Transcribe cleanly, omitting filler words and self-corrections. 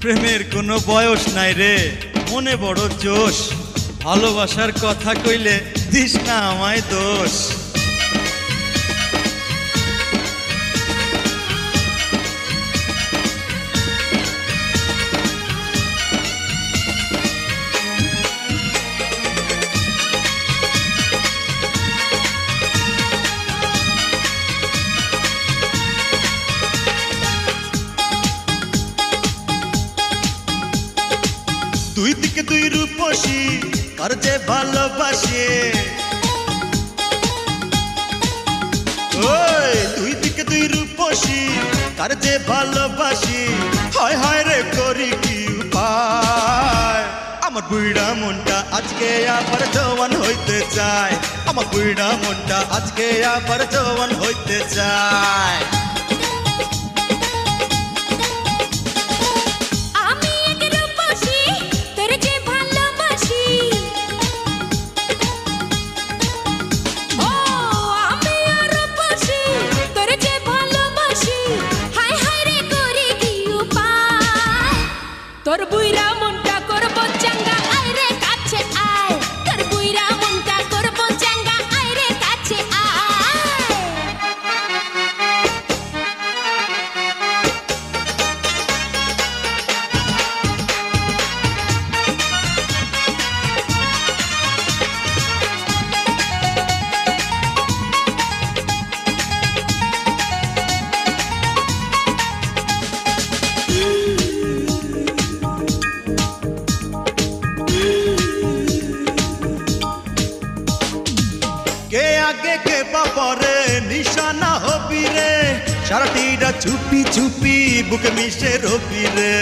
প্রেমের কোনো বয়স নাই রে, মনে বড় জোশ। ভালোবাসার কথা কইলে দিস না আমায় দোষ। দুই দিকে দুই রূপসী, কার যে ভালোবাসে। ওই দুই দিকে দুই রূপসী, কার যে ভালোবাসি। হায় হায় রে করি কি উপায়, আমার বুইড়া মনটা আজকে আবার জওয়ান হইতে চায়। আমার বুইড়া মনটা আজকে আবার জওয়ান হইতে চায়। তোর বুইরা মনটা করব চাঙ্গা, আয় রে কাছে আয়। তোর বুইরা মনটা করব চাঙ্গা, আয় রে কাছে কে আগে কে বাপরে নিশানা হবি রে, সারাটিরা চুপি চুপি বুকে মিশে রবি রে।